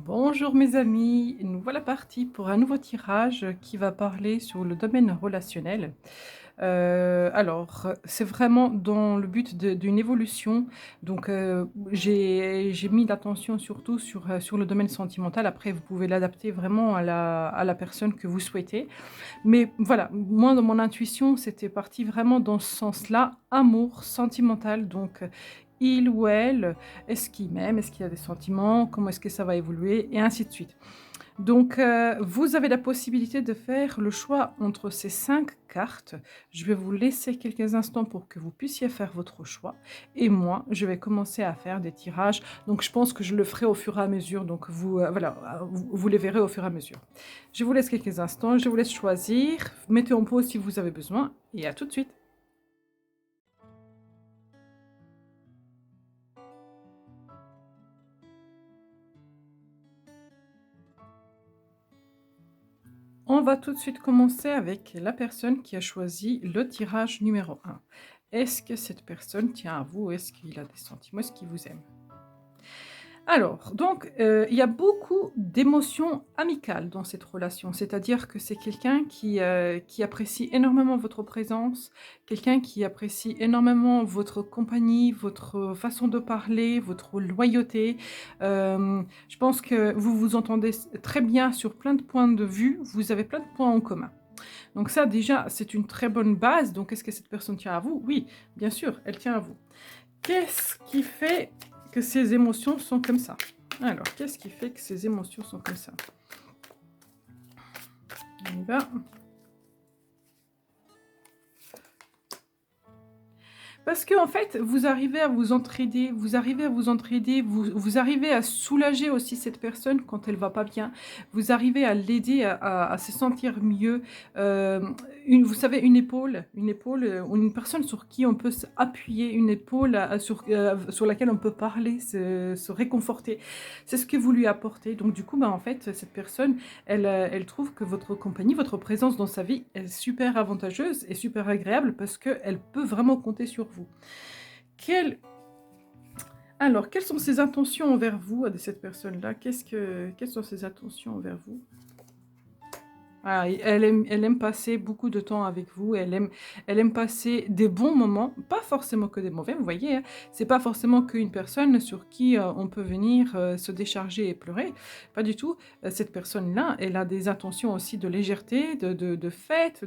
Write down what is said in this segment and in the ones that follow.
Bonjour mes amis, nous voilà partis pour un nouveau tirage qui va parler sur le domaine relationnel. C'est vraiment dans le but d'une évolution. Donc, j'ai mis l'attention surtout sur le domaine sentimental. Après, vous pouvez l'adapter vraiment à la personne que vous souhaitez. Mais voilà, moi, dans mon intuition, c'était parti vraiment dans ce sens-là, amour, sentimental. Donc, il ou elle, est-ce qu'il m'aime? Est-ce qu'il y a des sentiments? Comment est-ce que ça va évoluer? Et ainsi de suite. Donc, vous avez la possibilité de faire le choix entre ces 5 cartes. Je vais vous laisser quelques instants pour que vous puissiez faire votre choix et moi, je vais commencer à faire des tirages. Donc je pense que je le ferai au fur et à mesure, donc vous, voilà, vous les verrez au fur et à mesure. Je vous laisse quelques instants, je vous laisse choisir, mettez en pause si vous avez besoin et à tout de suite. On va tout de suite commencer avec la personne qui a choisi le tirage numéro 1. Est-ce que cette personne tient à vous? Est-ce qu'il a des sentiments? Est-ce qu'il vous aime? Alors, donc, il y a beaucoup d'émotions amicales dans cette relation. C'est-à-dire que c'est quelqu'un qui apprécie énormément votre présence, quelqu'un qui apprécie énormément votre compagnie, votre façon de parler, votre loyauté. Je pense que vous vous entendez très bien sur plein de points de vue, vous avez plein de points en commun. Donc ça, déjà, c'est une très bonne base. Donc, est-ce que cette personne tient à vous? Oui, bien sûr, elle tient à vous. Qu'est-ce qui fait que ces émotions sont comme ça? Alors, qu'est-ce qui fait que ces émotions sont comme ça? On y va. Parce qu'en fait, vous arrivez à vous entraider, vous arrivez à soulager aussi cette personne quand elle va pas bien. Vous arrivez à l'aider à se sentir mieux. Vous savez, ou une personne sur qui on peut s'appuyer, une épaule sur laquelle on peut parler, se réconforter. C'est ce que vous lui apportez. Donc du coup, bah, en fait, cette personne, elle trouve que votre compagnie, votre présence dans sa vie est super avantageuse et super agréable parce qu'elle peut vraiment compter sur vous. Quelle Alors, quelles sont ses intentions envers vous, de cette personne-là? Quelles sont ses intentions envers vous? Ah, elle aime passer beaucoup de temps avec vous, elle aime passer des bons moments, pas forcément que des mauvais, vous voyez, hein. C'est pas forcément qu'une personne sur qui, on peut venir, se décharger et pleurer, pas du tout. Cette personne-là, elle a des intentions aussi de légèreté, de fête,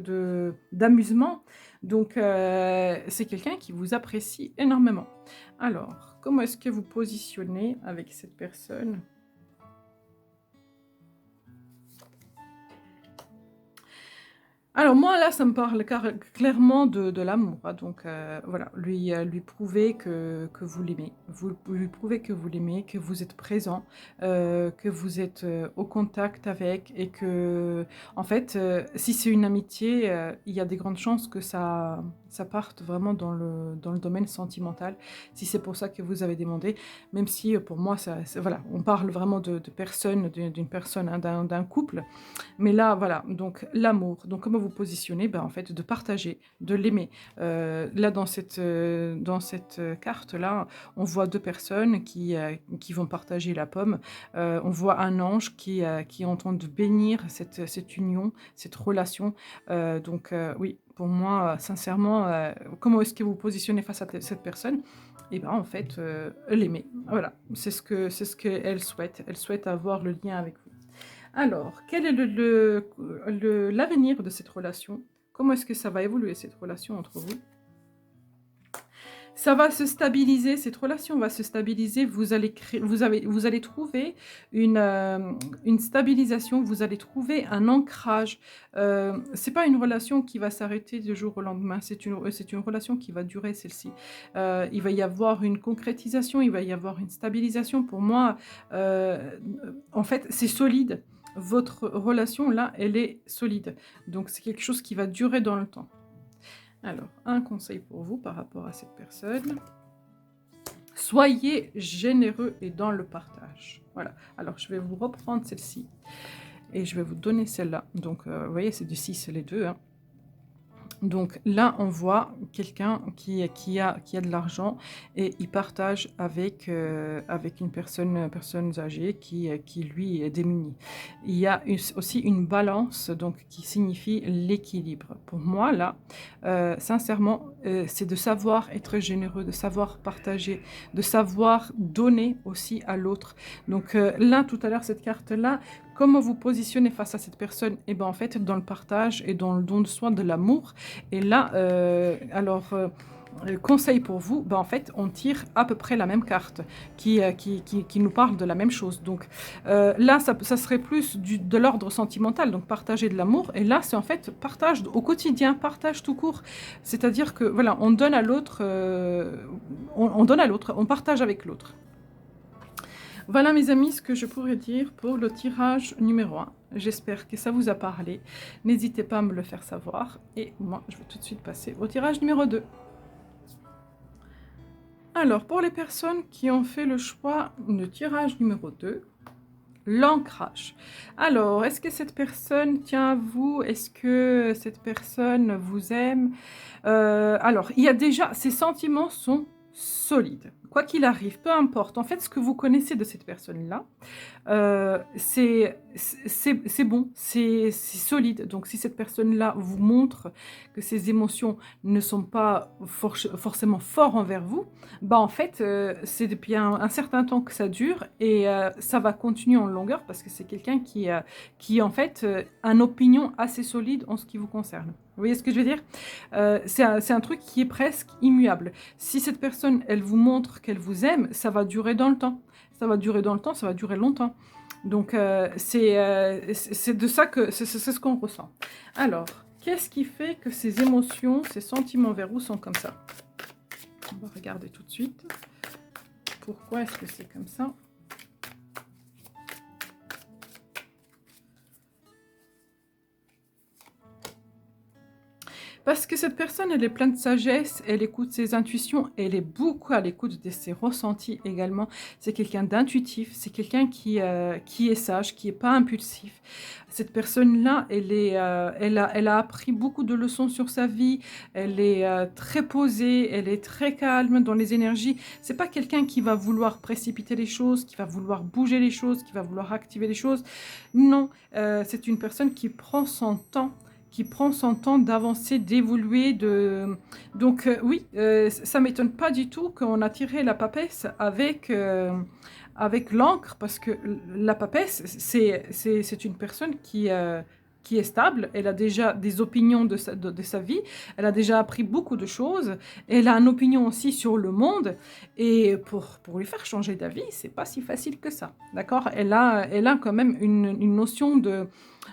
d'amusement, donc c'est quelqu'un qui vous apprécie énormément. Alors, comment est-ce que vous positionnez avec cette personne? Alors moi, là, ça me parle clairement de l'amour, hein, donc voilà, lui prouver que vous l'aimez. Vous lui prouvez que vous l'aimez, que vous êtes présent, que vous êtes, au contact avec et que, en fait, si c'est une amitié, il y a des grandes chances que ça parte vraiment dans le domaine sentimental, si c'est pour ça que vous avez demandé. Même si, pour moi, voilà, on parle vraiment de personnes, d'une personne, hein, d'un couple. Mais là, voilà, donc l'amour. Donc comment vous positionnez? Ben, en fait, de partager, de l'aimer. Là, dans cette carte-là, on voit 2 personnes qui vont partager la pomme. On voit un ange qui est en train de bénir cette union, cette relation. Oui, pour moi, sincèrement, comment est-ce que vous vous positionnez face à cette personne? Et ben, en fait, l'aimer. Voilà, c'est ce qu'elle souhaite. Elle souhaite avoir le lien avec vous. Alors, quel est l'avenir de cette relation? Comment est-ce que ça va évoluer cette relation entre vous? Ça va se stabiliser, cette relation va se stabiliser, vous allez trouver une stabilisation, vous allez trouver un ancrage. C'est pas une relation qui va s'arrêter du jour au lendemain, c'est une relation qui va durer celle-ci. Il va y avoir une concrétisation, il va y avoir une stabilisation. Pour moi, en fait, c'est solide. Votre relation là, elle est solide. Donc c'est quelque chose qui va durer dans le temps. Alors, un conseil pour vous par rapport à cette personne. Soyez généreux et dans le partage. Voilà. Alors, je vais vous reprendre celle-ci et je vais vous donner celle-là. Donc, vous voyez, c'est du 6 les deux, hein. Donc là, on voit quelqu'un qui a de l'argent et il partage avec une personne âgée qui lui est démunie. Il y a aussi une balance donc qui signifie l'équilibre. Pour moi là, sincèrement, c'est de savoir être généreux, de savoir partager, de savoir donner aussi à l'autre. Donc là, tout à l'heure, cette carte-là, comment vous positionnez face à cette personne? Et ben, en fait, dans le partage et dans le don de soi, de l'amour. Et là, conseil pour vous, ben, en fait, on tire à peu près la même carte qui nous parle de la même chose. Donc là, ça serait plus de l'ordre sentimental, donc partager de l'amour. Et là, c'est en fait partage au quotidien, partage tout court. C'est-à-dire que voilà, on donne à l'autre, on donne à l'autre, on partage avec l'autre. Voilà mes amis ce que je pourrais dire pour le tirage numéro 1. J'espère que ça vous a parlé. N'hésitez pas à me le faire savoir. Et moi, je vais tout de suite passer au tirage numéro 2. Alors, pour les personnes qui ont fait le choix de tirage numéro 2, l'ancrage. Alors, est-ce que cette personne tient à vous? Est-ce que cette personne vous aime? Alors, il y a déjà, ces sentiments sont solides. Quoi qu'il arrive, peu importe. En fait, ce que vous connaissez de cette personne-là, c'est bon, c'est solide. Donc si cette personne-là vous montre que ses émotions ne sont pas forcément forts envers vous, bah, en fait, c'est depuis un certain temps que ça dure et ça va continuer en longueur parce que c'est quelqu'un qui en fait, a une opinion assez solide en ce qui vous concerne. Vous voyez ce que je veux dire? C'est un truc qui est presque immuable. Si cette personne, elle vous montre qu'elle vous aime, ça va durer dans le temps. Ça va durer dans le temps, ça va durer longtemps. Donc c'est de ça que c'est ce qu'on ressent. Alors, qu'est-ce qui fait que ces émotions, ces sentiments vers vous sont comme ça? On va regarder tout de suite. Pourquoi est-ce que c'est comme ça? Parce que cette personne, elle est pleine de sagesse, elle écoute ses intuitions, elle est beaucoup à l'écoute de ses ressentis également. C'est quelqu'un d'intuitif, c'est quelqu'un qui est sage, qui n'est pas impulsif. Cette personne-là, elle a appris beaucoup de leçons sur sa vie, elle est très posée, elle est très calme dans les énergies. C'est pas quelqu'un qui va vouloir précipiter les choses, qui va vouloir bouger les choses, qui va vouloir activer les choses. Non, c'est une personne qui prend son temps d'avancer, d'évoluer. Donc oui, ça ne m'étonne pas du tout qu'on a tiré la papesse avec l'encre, parce que la papesse, c'est une personne qui est stable, elle a déjà des opinions de sa vie, elle a déjà appris beaucoup de choses, elle a une opinion aussi sur le monde, et pour lui faire changer d'avis, c'est pas si facile que ça, d'accord? Elle a quand même une notion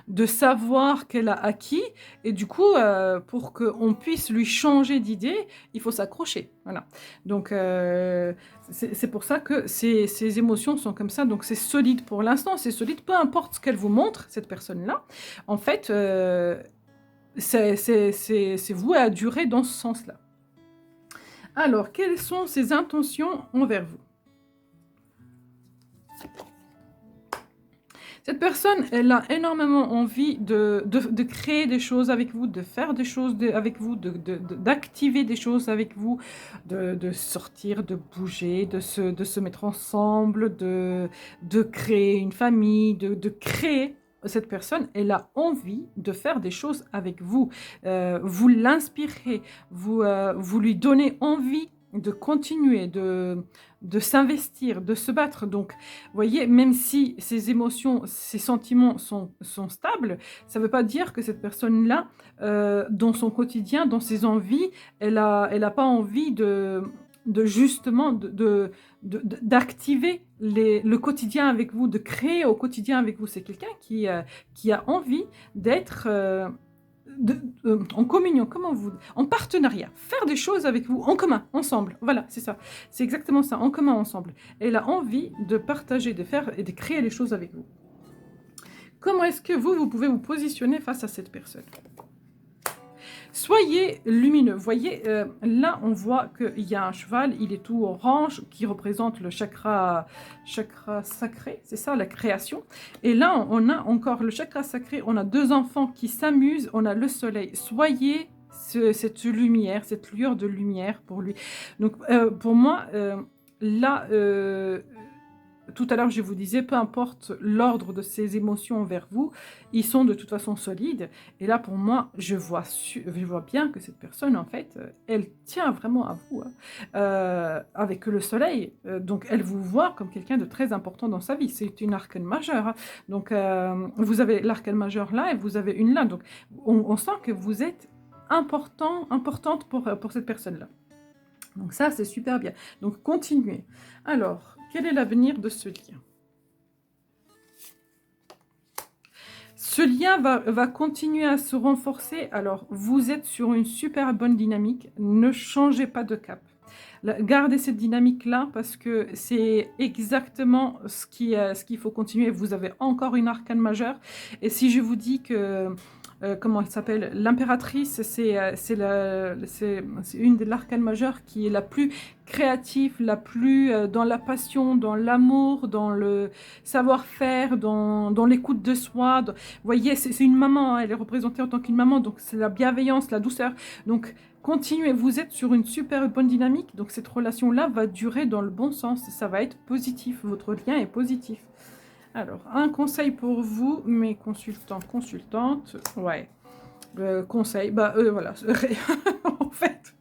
de savoir qu'elle a acquis, et du coup, pour qu'on puisse lui changer d'idée, il faut s'accrocher, voilà. Donc, c'est pour ça que ces émotions sont comme ça, donc c'est solide pour l'instant, c'est solide, peu importe ce qu'elle vous montre, cette personne-là, en fait, c'est voué à durer dans ce sens-là. Alors, quelles sont ses intentions envers vous? Cette personne, elle a énormément envie de créer des choses avec vous, de faire des choses avec vous, d'activer des choses avec vous, de sortir, de bouger, de se mettre ensemble, de créer une famille, de créer. Cette personne, elle a envie de faire des choses avec vous. Vous l'inspirez, vous lui donnez envie de continuer, de s'investir, de se battre. Donc, vous voyez, même si ses émotions, ses sentiments sont stables, ça ne veut pas dire que cette personne-là, dans son quotidien, dans ses envies, elle a pas envie de justement d'activer le quotidien avec vous, de créer au quotidien avec vous. C'est quelqu'un qui a envie d'être en communion, en partenariat, faire des choses avec vous, en commun, ensemble. Voilà, c'est ça. C'est exactement ça, en commun, ensemble. Elle a envie de partager, de faire et de créer les choses avec vous. Comment est-ce que vous pouvez vous positionner face à cette personne? Soyez lumineux. Vous voyez, là, on voit qu'il y a un cheval, il est tout orange, qui représente le chakra sacré, c'est ça, la création. Et là, on a encore le chakra sacré, on a deux enfants qui s'amusent, on a le soleil. Soyez cette lumière, cette lueur de lumière pour lui. Donc, pour moi, là, tout à l'heure, je vous disais, peu importe l'ordre de ces émotions envers vous, ils sont de toute façon solides. Et là, pour moi, je vois bien que cette personne, en fait, elle tient vraiment à vous, hein. Avec le soleil. Donc, elle vous voit comme quelqu'un de très important dans sa vie. C'est une arcane majeure, hein. Donc, vous avez l'arcane majeure là et vous avez une là. Donc, on sent que vous êtes importante pour cette personne-là. Donc ça, c'est super bien. Donc, continuez. Alors, quel est l'avenir de ce lien? Ce lien va continuer à se renforcer. Alors, vous êtes sur une super bonne dynamique. Ne changez pas de cap. Gardez cette dynamique-là parce que c'est exactement ce qu'il faut continuer. Vous avez encore une arcane majeure. Et si je vous dis que comment elle s'appelle? L'impératrice, c'est une de l'arcane majeure qui est la plus créative, la plus dans la passion, dans l'amour, dans le savoir-faire, dans l'écoute de soi. Vous voyez, c'est une maman, hein, elle est représentée en tant qu'une maman, donc c'est la bienveillance, la douceur. Donc, continuez, vous êtes sur une super bonne dynamique, donc cette relation-là va durer dans le bon sens, ça va être positif, votre lien est positif. Alors, un conseil pour vous, mes consultants, consultantes. Ouais. Conseil, voilà. En fait,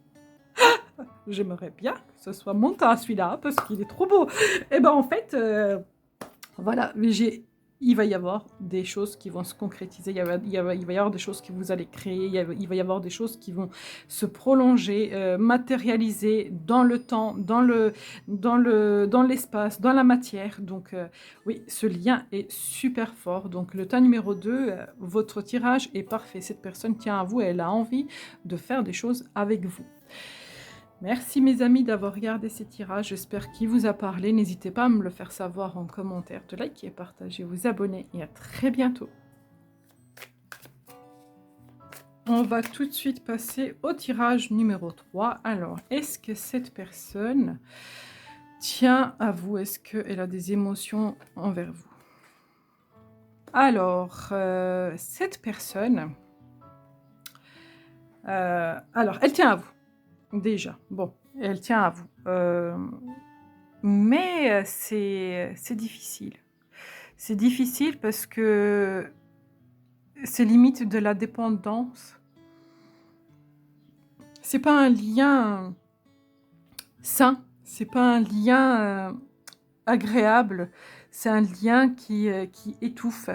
j'aimerais bien que ce soit mon tas celui-là, parce qu'il est trop beau. Et ben en fait, voilà, il va y avoir des choses qui vont se concrétiser, il va y avoir des choses que vous allez créer, il va y avoir des choses qui vont se prolonger, matérialiser dans le temps, dans l'espace, dans la matière. Donc oui, ce lien est super fort. Donc le tas numéro 2, votre tirage est parfait. Cette personne tient à vous et elle a envie de faire des choses avec vous. Merci mes amis d'avoir regardé ces tirages, j'espère qu'il vous a parlé. N'hésitez pas à me le faire savoir en commentaire, de liker, partager, vous abonner et à très bientôt. On va tout de suite passer au tirage numéro 3. Alors, est-ce que cette personne tient à vous? Est-ce qu'elle a des émotions envers vous? Alors, cette personne... alors, elle tient à vous. Déjà, bon, elle tient à vous. Mais c'est difficile. C'est difficile parce que c'est limite de la dépendance. C'est pas un lien sain, c'est pas un lien agréable, c'est un lien qui étouffe.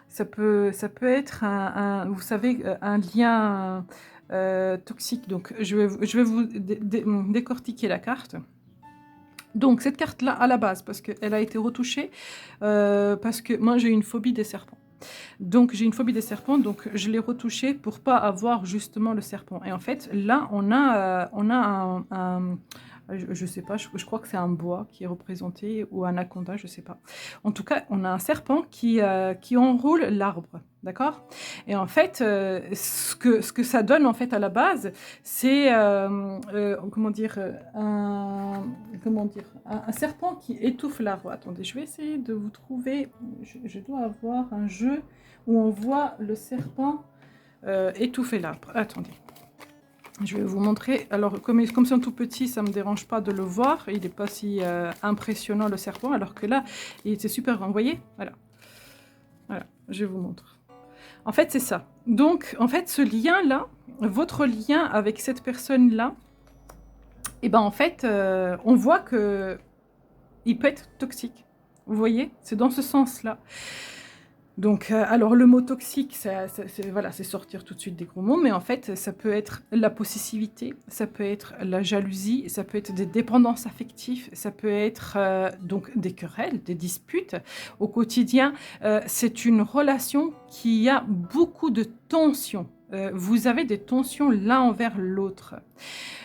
Ça peut être vous savez, un lien toxique. Donc, je vais vous décortiquer la carte. Donc, cette carte-là, à la base, parce qu'elle a été retouchée, parce que moi, j'ai une phobie des serpents. Donc, j'ai une phobie des serpents, donc je l'ai retouchée pour pas avoir justement le serpent. Et en fait, là, on a je sais pas, je crois que c'est un bois qui est représenté, ou un anaconda, je sais pas. En tout cas, on a un serpent qui enroule l'arbre, d'accord? Et en fait, ce que ça donne en fait à la base, c'est comment dire, un serpent qui étouffe l'arbre. Attendez, je vais essayer de vous trouver. Je dois avoir un jeu où on voit le serpent étouffer l'arbre. Attendez. Je vais vous montrer. Alors, comme c'est un tout petit, ça ne me dérange pas de le voir. Il n'est pas si impressionnant, le serpent. Alors que là, il était super grand. Vous voyez? Voilà. Voilà, je vous montre. En fait, c'est ça. Donc, en fait, ce lien-là, votre lien avec cette personne-là, et ben en fait, on voit que il peut être toxique. Vous voyez? C'est dans ce sens-là. Donc, alors le mot toxique, voilà, c'est sortir tout de suite des gros mots, mais en fait, ça peut être la possessivité, ça peut être la jalousie, ça peut être des dépendances affectives, ça peut être donc des querelles, des disputes au quotidien. C'est une relation qui a beaucoup de tensions. Vous avez des tensions l'un envers l'autre.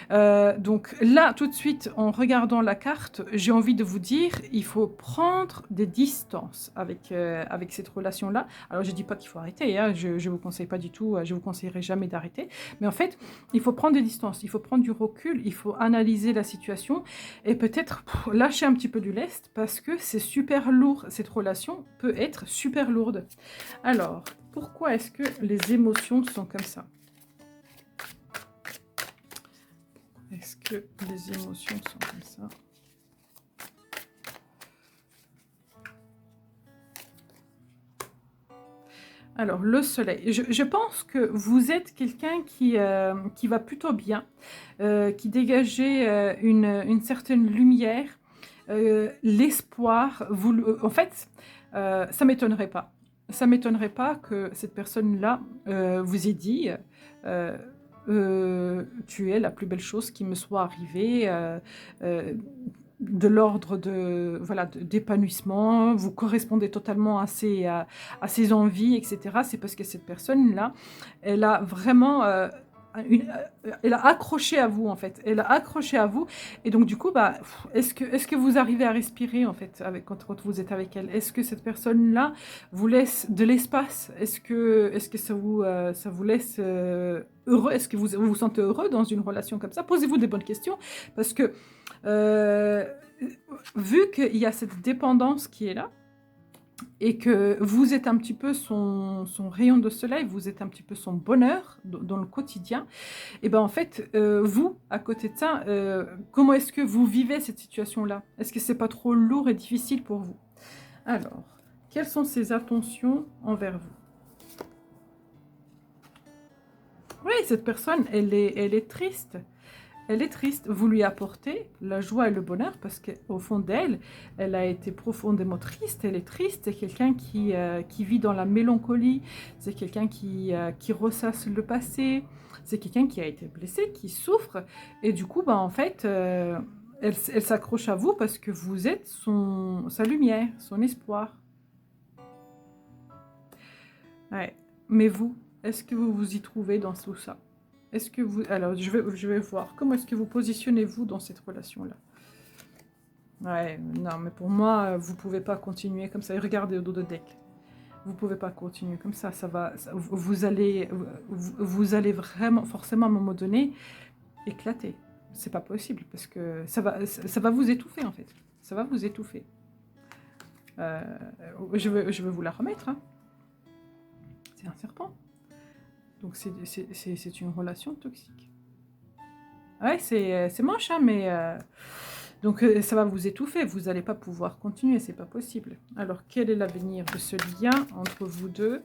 Donc là, tout de suite, en regardant la carte, j'ai envie de vous dire, il faut prendre des distances avec cette relation-là. Alors, je ne dis pas qu'il faut arrêter, hein, je ne vous conseille pas du tout, je ne vous conseillerai jamais d'arrêter. Mais en fait, il faut prendre des distances, il faut prendre du recul, il faut analyser la situation et peut-être lâcher un petit peu du lest parce que c'est super lourd. Cette relation peut être super lourde. Alors, pourquoi est-ce que les émotions sont comme ça ? Est-ce que les émotions sont comme ça? Alors, le soleil. Je pense que vous êtes quelqu'un qui va plutôt bien, qui dégageait une certaine lumière, l'espoir. En fait, ça m'étonnerait pas. Ça m'étonnerait pas que cette personne-là vous ait dit tu es la plus belle chose qui me soit arrivée. De l'ordre de voilà d'épanouissement, vous correspondez totalement à ses envies, etc. C'est parce que cette personne-là, elle a vraiment elle a accroché à vous en fait. Elle a accroché à vous et donc du coup, bah, est-ce que vous arrivez à respirer en fait avec quand vous êtes avec elle? Est-ce que cette personne-là vous laisse de l'espace? Est-ce que ça vous laisse heureux? Est-ce que vous vous sentez heureux dans une relation comme ça? Posez-vous des bonnes questions parce que Heu, vu qu'il y a cette dépendance qui est là et que vous êtes un petit peu son rayon de soleil, vous êtes un petit peu son bonheur dans le quotidien et ben, en fait, vous, à côté de ça, comment est-ce que vous vivez cette situation-là? Est-ce que c'est pas trop lourd et difficile pour vous? Alors, quelles sont ses attentions envers vous? Oui, cette personne, elle est triste. Elle est triste. Vous lui apportez la joie et le bonheur parce qu'au fond d'elle, elle a été profondément triste. Elle est triste. C'est quelqu'un qui vit dans la mélancolie. C'est quelqu'un qui ressasse le passé. C'est quelqu'un qui a été blessé, qui souffre. Et du coup, bah, en fait, elle s'accroche à vous parce que vous êtes sa lumière, son espoir. Ouais. Mais vous, est-ce que vous vous y trouvez dans tout ça? Est-ce que vous... Alors, je vais voir. Comment est-ce que vous positionnez-vous dans cette relation-là? Ouais, non, mais pour moi, vous pouvez pas continuer comme ça. Et regardez au dos de deck. Vous pouvez pas continuer comme ça. Vous allez vraiment, forcément, à un moment donné, éclater. C'est pas possible parce que ça va vous étouffer, en fait. Ça va vous étouffer. Euh, je veux vous la remettre, hein. C'est un serpent. Donc, c'est une relation toxique. Ouais, c'est moche, hein, mais... donc, ça va vous étouffer. Vous n'allez pas pouvoir continuer, c'est pas possible. Alors, quel est l'avenir de ce lien entre vous deux?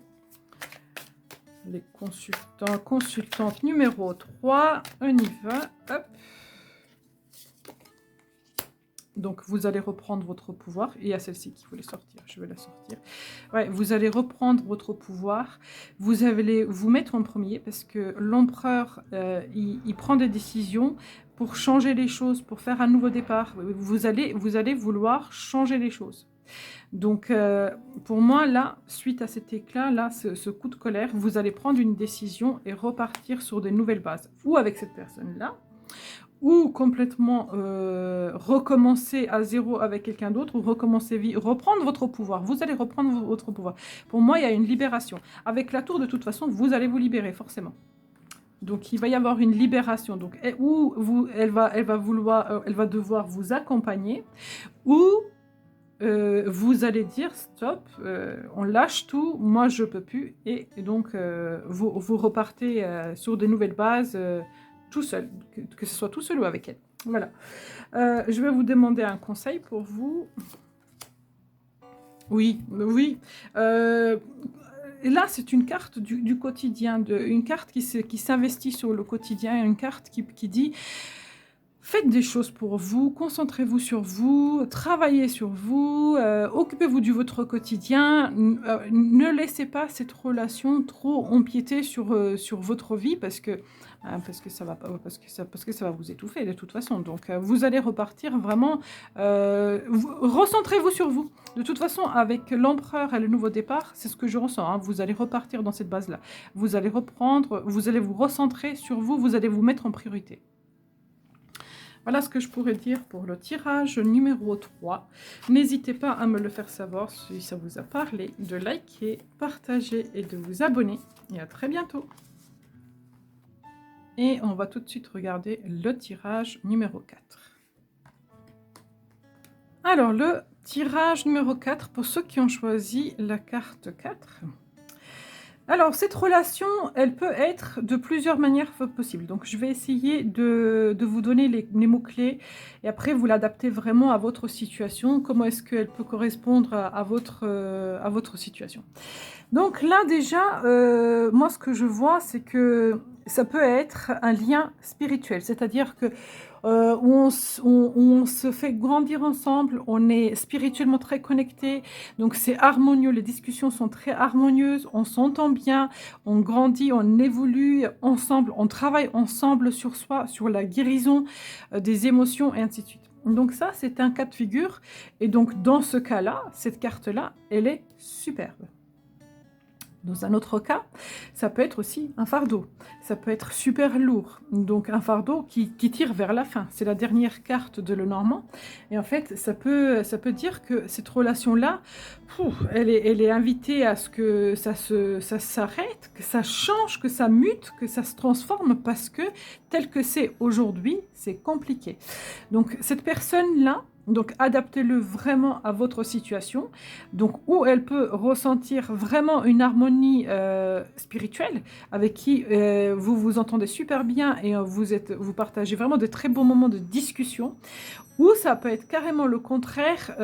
Les consultants, consultante numéro 3. On y va. Hop. Donc, vous allez reprendre votre pouvoir. Il y a celle-ci qui voulait sortir. Je vais la sortir. Ouais, vous allez reprendre votre pouvoir. Vous allez vous mettre en premier parce que l'empereur, il prend des décisions pour changer les choses, pour faire un nouveau départ. Vous allez vouloir changer les choses. Donc, pour moi, là, suite à cet éclat, là, ce coup de colère, vous allez prendre une décision et repartir sur de nouvelles bases. Ou avec cette personne-là, ou complètement recommencer à zéro avec quelqu'un d'autre, ou reprendre votre pouvoir. Vous allez reprendre votre pouvoir. Pour moi, il y a une libération. Avec la tour, de toute façon, vous allez vous libérer, forcément. Donc, il va y avoir une libération. Donc, elle va devoir vous accompagner, ou vous allez dire stop, on lâche tout, moi je peux plus, et donc vous repartez sur de nouvelles bases tout seul, que ce soit tout seul ou avec elle. Voilà. Je vais vous demander un conseil pour vous. Oui, oui. Et là, c'est une carte du quotidien, une carte qui s'investit sur le quotidien, une carte qui dit faites des choses pour vous, concentrez-vous sur vous, travaillez sur vous, occupez-vous de votre quotidien, ne laissez pas cette relation trop empiéter sur votre vie parce que ça va vous étouffer de toute façon. Donc vous allez repartir vraiment, recentrez-vous sur vous. De toute façon, avec l'empereur et le nouveau départ, c'est ce que je ressens, hein, vous allez repartir dans cette base-là. Vous allez reprendre, vous allez vous recentrer sur vous, vous allez vous mettre en priorité. Voilà ce que je pourrais dire pour le tirage numéro 3. N'hésitez pas à me le faire savoir si ça vous a parlé, de liker, partager et de vous abonner. Et à très bientôt. Et on va tout de suite regarder le tirage numéro 4. Alors, le tirage numéro 4, pour ceux qui ont choisi la carte 4. Alors, cette relation, elle peut être de plusieurs manières possibles. Donc, je vais essayer de vous donner les mots-clés et après, vous l'adaptez vraiment à votre situation. Comment est-ce qu'elle peut correspondre à votre situation. Donc là, déjà, moi, ce que je vois, c'est que ça peut être un lien spirituel. C'est-à-dire que où on se fait grandir ensemble, on est spirituellement très connectés, donc c'est harmonieux, les discussions sont très harmonieuses, on s'entend bien, on grandit, on évolue ensemble, on travaille ensemble sur soi, sur la guérison des émotions et ainsi de suite. Donc ça, c'est un cas de figure et donc dans ce cas-là, cette carte-là, elle est superbe. Dans un autre cas, ça peut être aussi un fardeau. Ça peut être super lourd. Donc un fardeau qui tire vers la fin. C'est la dernière carte de Lenormand. Et en fait, ça peut dire que cette relation-là, elle est invitée à ce que ça s'arrête, que ça change, que ça mute, que ça se transforme parce que tel que c'est aujourd'hui, c'est compliqué. Donc cette personne-là, donc adaptez-le vraiment à votre situation, donc où elle peut ressentir vraiment une harmonie spirituelle avec qui vous vous entendez super bien et vous partagez vraiment de très bons moments de discussion, ou ça peut être carrément le contraire,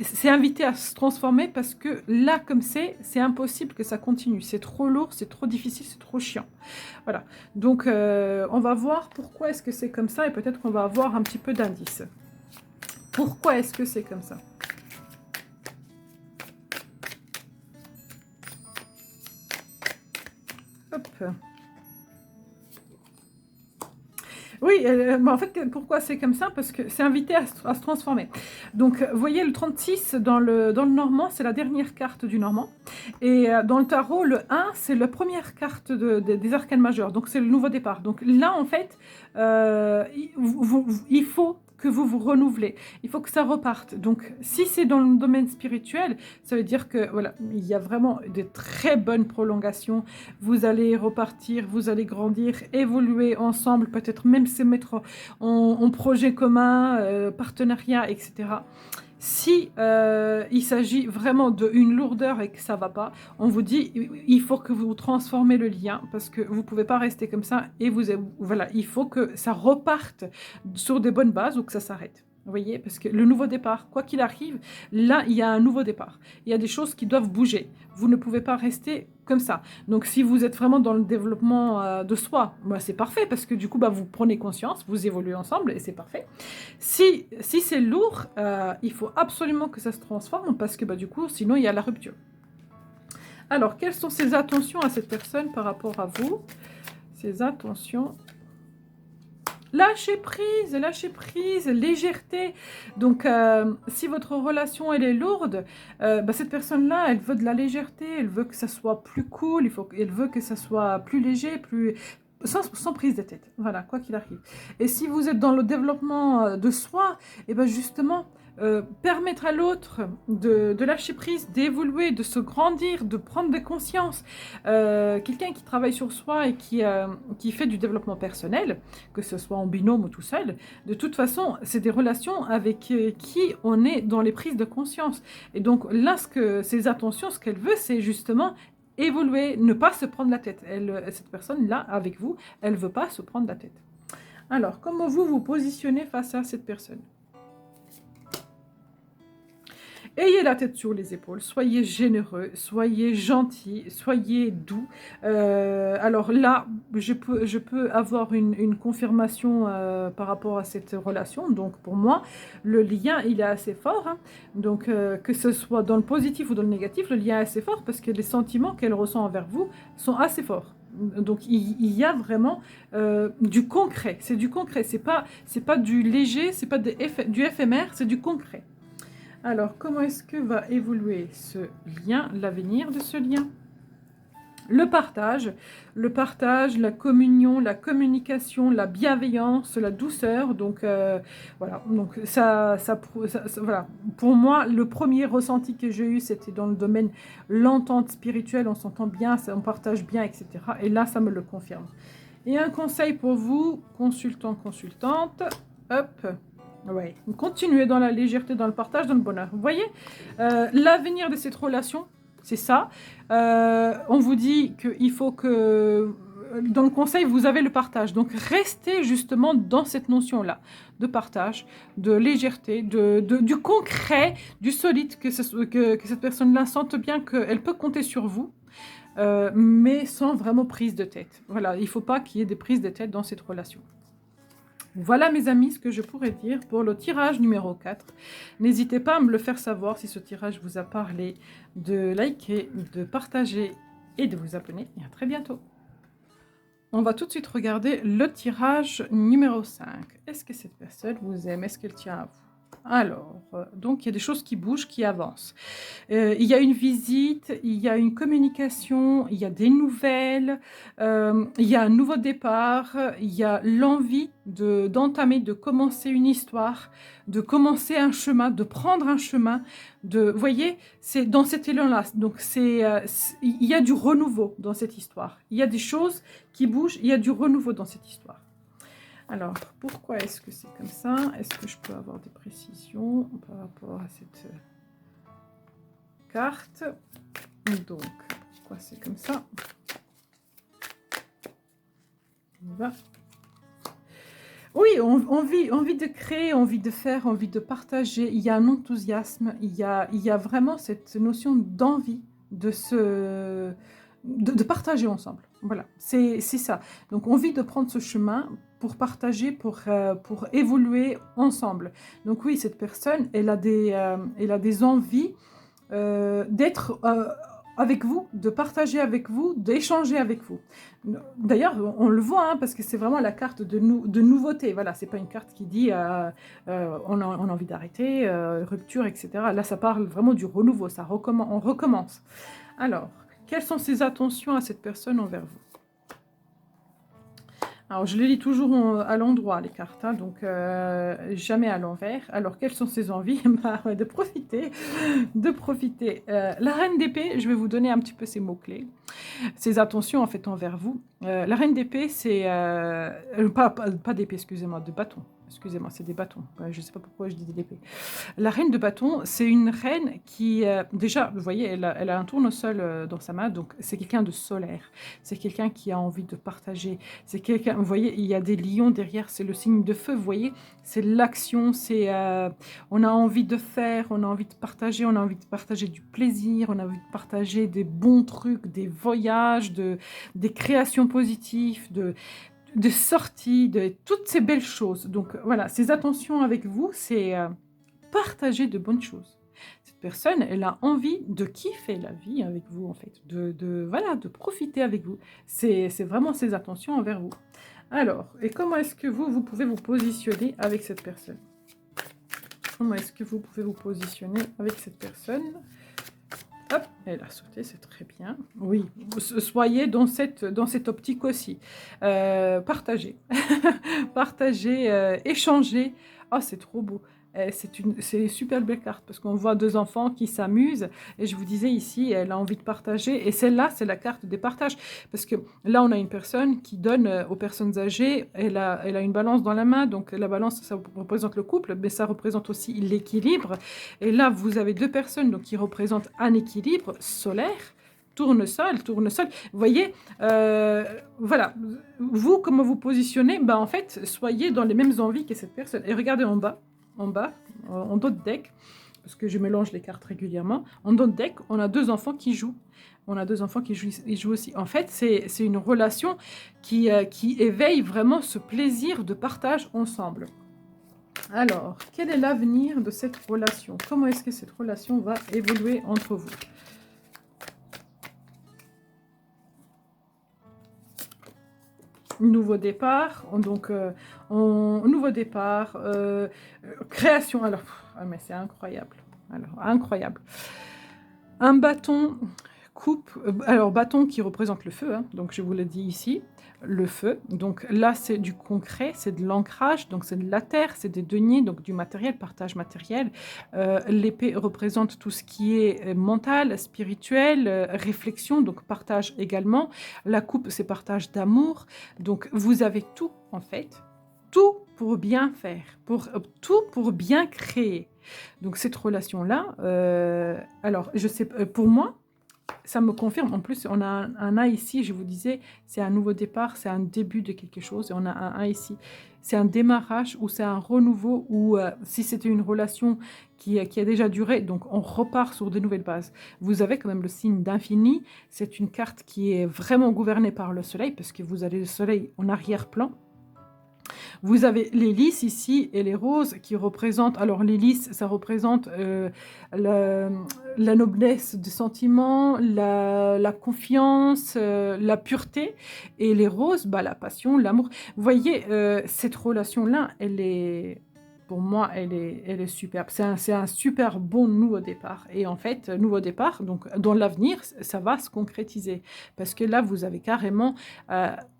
c'est invité à se transformer parce que là comme c'est impossible que ça continue, c'est trop lourd, c'est trop difficile, c'est trop chiant. Voilà, donc on va voir pourquoi est-ce que c'est comme ça et peut-être qu'on va avoir un petit peu d'indices. Pourquoi est-ce que c'est comme ça? Hop. Oui, en fait, pourquoi c'est comme ça? Parce que c'est invité à se transformer. Donc, vous voyez, le 36 dans le normand, c'est la dernière carte du normand. Et dans le tarot, le 1, c'est la première carte des arcanes majeures. Donc, c'est le nouveau départ. Donc là, en fait, il faut que vous vous renouvelez. Il faut que ça reparte. Donc, si c'est dans le domaine spirituel, ça veut dire que, voilà, il y a vraiment de très bonnes prolongations. Vous allez repartir, vous allez grandir, évoluer ensemble, peut-être même se mettre en projet commun, partenariat, etc. Si il s'agit vraiment d'une lourdeur et que ça ne va pas, on vous dit il faut que vous transformez le lien parce que vous ne pouvez pas rester comme ça et voilà, il faut que ça reparte sur des bonnes bases ou que ça s'arrête. Vous voyez, parce que le nouveau départ, quoi qu'il arrive, là, il y a un nouveau départ. Il y a des choses qui doivent bouger. Vous ne pouvez pas rester comme ça. Donc, si vous êtes vraiment dans le développement de soi, bah, c'est parfait parce que du coup, bah, vous prenez conscience, vous évoluez ensemble et c'est parfait. Si c'est lourd, il faut absolument que ça se transforme parce que bah, du coup, sinon, il y a la rupture. Alors, quelles sont ces attentions à cette personne par rapport à vous? Ces attentions... Lâcher prise, légèreté. Donc, si votre relation, elle est lourde, bah, cette personne-là, elle veut de la légèreté, elle veut que ça soit plus cool, elle veut que ça soit plus léger, sans prise de tête. Voilà, quoi qu'il arrive. Et si vous êtes dans le développement de soi, et ben justement, permettre à l'autre de lâcher prise, d'évoluer, de se grandir, de prendre des consciences. Quelqu'un qui travaille sur soi et qui fait du développement personnel, que ce soit en binôme ou tout seul, de toute façon, c'est des relations avec qui on est dans les prises de conscience. Et donc là, ces attentions, ce qu'elle veut, c'est justement évoluer, ne pas se prendre la tête. Cette personne-là, avec vous, elle ne veut pas se prendre la tête. Alors, comment vous vous positionnez face à cette personne? Ayez la tête sur les épaules, soyez généreux, soyez gentil, soyez doux. Alors là, je peux avoir une confirmation par rapport à cette relation. Donc pour moi, le lien, il est assez fort. Hein. Donc que ce soit dans le positif ou dans le négatif, le lien est assez fort parce que les sentiments qu'elle ressent envers vous sont assez forts. Donc il y a vraiment du concret. C'est du concret. C'est pas du léger, c'est pas du éphémère, c'est du concret. Alors, comment est-ce que va évoluer ce lien, l'avenir de ce lien? Le partage, la communion, la communication, la bienveillance, la douceur. Donc, voilà. Donc, voilà. Pour moi, le premier ressenti que j'ai eu, c'était dans le domaine l'entente spirituelle. On s'entend bien, on partage bien, etc. Et là, ça me le confirme. Et un conseil pour vous, consultant, consultante. Hop. Ouais, continuez dans la légèreté, dans le partage, dans le bonheur. Vous voyez, l'avenir de cette relation, c'est ça. On vous dit qu'il faut que, dans le conseil, vous avez le partage. Donc, restez justement dans cette notion-là de partage, de légèreté, du concret, du solide, que cette personne-là sente bien qu'elle peut compter sur vous, mais sans vraiment prise de tête. Voilà, il ne faut pas qu'il y ait des prises de tête dans cette relation. Voilà mes amis ce que je pourrais dire pour le tirage numéro 4. N'hésitez pas à me le faire savoir si ce tirage vous a parlé, de liker, de partager et de vous abonner. Et à très bientôt. On va tout de suite regarder le tirage numéro 5. Est-ce que cette personne vous aime? Est-ce qu'elle tient à vous? Alors, donc il y a des choses qui bougent, qui avancent. Il y a une visite, il y a une communication, il y a des nouvelles, il y a un nouveau départ, il y a l'envie d'entamer, de commencer une histoire, de commencer un chemin, de prendre un chemin. Vous voyez, c'est dans cet élan-là. Donc, il y a du renouveau dans cette histoire. Il y a des choses qui bougent, il y a du renouveau dans cette histoire. Alors, pourquoi est-ce que c'est comme ça? Est-ce que je peux avoir des précisions par rapport à cette carte? Donc, pourquoi c'est comme ça? On va. Oui, envie de créer, envie de faire, envie de partager. Il y a un enthousiasme, il y a vraiment cette notion d'envie de partager ensemble. Voilà, c'est ça. Donc, envie de prendre ce chemin pour partager, pour évoluer ensemble. Donc oui, cette personne, elle a des envies d'être avec vous, de partager avec vous, d'échanger avec vous. D'ailleurs, on le voit, hein, parce que c'est vraiment la carte de nouveauté. Voilà, c'est pas une carte qui dit on a envie d'arrêter, rupture, etc. Là, ça parle vraiment du renouveau, on recommence. Alors, quelles sont ses attentions à cette personne envers vous? Alors, je les lis toujours à l'endroit, les cartes, hein, donc jamais à l'envers. Alors, quelles sont ses envies? De profiter, de profiter. La reine d'épée, je vais vous donner un petit peu ses mots-clés, ses attentions, en fait, envers vous. La reine d'épée, c'est... pas d'épée, excusez-moi, de bâton. Excusez-moi, c'est des bâtons. Je ne sais pas pourquoi je dis des épées. La reine de bâton, c'est une reine qui... déjà, vous voyez, elle a un tournesol dans sa main, donc c'est quelqu'un de solaire. C'est quelqu'un qui a envie de partager. C'est quelqu'un... Vous voyez, il y a des lions derrière, c'est le signe de feu, vous voyez. C'est l'action, c'est... on a envie de faire, on a envie de partager, on a envie de partager du plaisir, on a envie de partager des bons trucs, des voyages, des créations positives, de sorties, de toutes ces belles choses. Donc voilà, ces attentions avec vous, c'est partager de bonnes choses. Cette personne, elle a envie de kiffer la vie avec vous, en fait, voilà, de profiter avec vous. C'est vraiment ces attentions envers vous. Alors, et comment est-ce que vous pouvez vous positionner avec cette personne? Comment est-ce que vous pouvez vous positionner avec cette personne? Hop, elle a sauté, c'est très bien. Oui, soyez dans cette optique aussi. Partagez. Partagez, échangez. Oh, c'est trop beau. C'est une super belle carte parce qu'on voit deux enfants qui s'amusent. Et je vous disais ici, elle a envie de partager. Et celle-là, c'est la carte des partages. Parce que là, on a une personne qui donne aux personnes âgées. Elle a une balance dans la main. Donc, la balance, ça représente le couple, mais ça représente aussi l'équilibre. Et là, vous avez deux personnes donc, qui représentent un équilibre solaire. Tournesol. Vous voyez, voilà. Vous, comment vous positionnez? Ben, en fait, soyez dans les mêmes envies que cette personne. Et regardez en bas, en dos de deck, parce que je mélange les cartes régulièrement. En dos de deck, on a deux enfants qui jouent. Ils jouent aussi. En fait, c'est une relation qui éveille vraiment ce plaisir de partage ensemble. Alors, quel est l'avenir de cette relation? Comment est-ce que cette relation va évoluer entre vous? Nouveau départ, donc nouveau départ, création. Alors, mais c'est incroyable. Alors, incroyable. Un bâton coupe, alors bâton qui représente le feu, hein, donc je vous l'ai dit ici, le feu. Donc là, c'est du concret, c'est de l'ancrage, donc c'est de la terre, c'est des deniers, donc du matériel, partage matériel. L'épée représente tout ce qui est mental, spirituel, réflexion, donc partage également. La coupe, c'est partage d'amour. Donc vous avez tout, en fait, tout pour bien faire, tout pour bien créer. Donc cette relation-là, alors je sais, pour moi, ça me confirme. En plus, on a un A ici, je vous disais, c'est un nouveau départ, c'est un début de quelque chose. Et on a un A ici. C'est un démarrage ou c'est un renouveau ou si c'était une relation qui a déjà duré, donc on repart sur de nouvelles bases. Vous avez quand même le signe d'infini. C'est une carte qui est vraiment gouvernée par le soleil parce que vous avez le soleil en arrière-plan. Vous avez les lys ici et les roses qui représentent, alors les lys, ça représente la, la noblesse des sentiments, la confiance, la pureté, et les roses, bah, la passion, l'amour. Vous voyez, cette relation-là, elle est, pour moi, elle est superbe. C'est un super bon nouveau départ. Et en fait, nouveau départ, donc dans l'avenir, ça va se concrétiser. Parce que là, vous avez carrément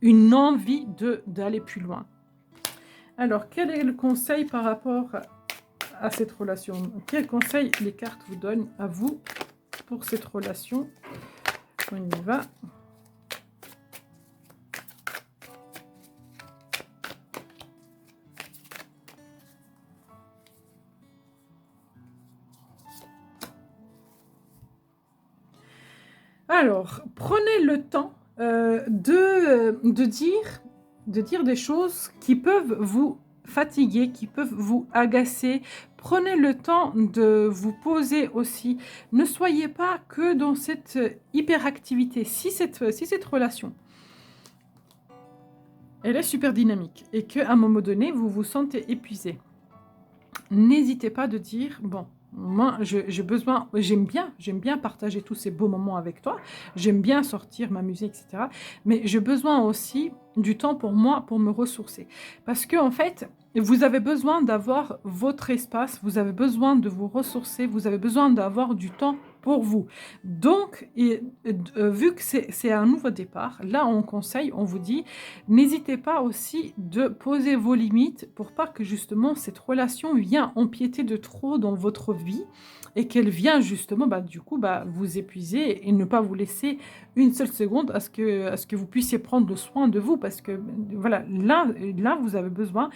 une envie d'aller plus loin. Alors, quel est le conseil par rapport à cette relation? Quel conseil les cartes vous donnent à vous pour cette relation? On y va. Alors, prenez le temps de dire des choses qui peuvent vous fatiguer, qui peuvent vous agacer. Prenez le temps de vous poser aussi. Ne soyez pas que dans cette hyperactivité. Si cette relation, elle est super dynamique et qu'à un moment donné, vous vous sentez épuisé, n'hésitez pas de dire, bon, moi, j'ai besoin, j'aime bien partager tous ces beaux moments avec toi, j'aime bien sortir, m'amuser, etc. Mais j'ai besoin aussi du temps pour moi, pour me ressourcer. Parce que, en fait, vous avez besoin d'avoir votre espace, vous avez besoin de vous ressourcer, vous avez besoin d'avoir du temps pour vous. Donc, vu que c'est un nouveau départ, là, on conseille, on vous dit, n'hésitez pas aussi de poser vos limites pour pas que justement cette relation vienne empiéter de trop dans votre vie et qu'elle vienne justement du coup vous épuiser et ne pas vous laisser une seule seconde à ce que vous puissiez prendre soin de vous parce que voilà, là vous avez besoin.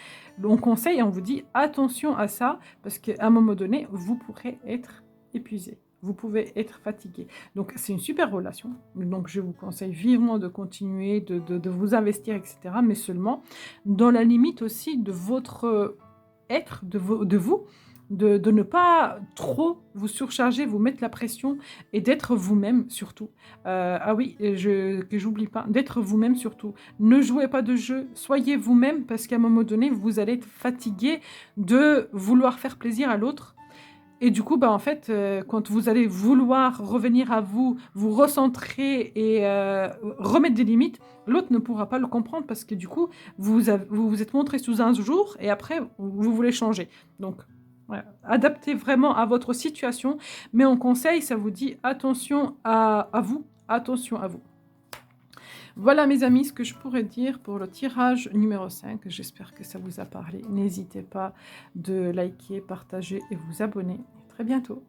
On conseille et on vous dit attention à ça parce qu'à un moment donné, vous pourrez être épuisé. Vous pouvez être fatigué. Donc, c'est une super relation. Donc, je vous conseille vivement de continuer, de vous investir, etc. Mais seulement dans la limite aussi de votre être, de vous, de ne pas trop vous surcharger, vous mettre la pression et d'être vous-même surtout. Ah oui, que j'oublie pas, d'être vous-même surtout. Ne jouez pas de jeu, soyez vous-même parce qu'à un moment donné, vous allez être fatigué de vouloir faire plaisir à l'autre. Et du coup, en fait, quand vous allez vouloir revenir à vous, vous recentrer et remettre des limites, l'autre ne pourra pas le comprendre parce que du coup, vous vous êtes montré sous un jour et après, vous voulez changer. Donc, voilà. Adaptez vraiment à votre situation, mais on conseille, ça vous dit attention à vous, attention à vous. Voilà mes amis, ce que je pourrais dire pour le tirage numéro 5. J'espère que ça vous a parlé. N'hésitez pas de liker, partager et vous abonner. À très bientôt.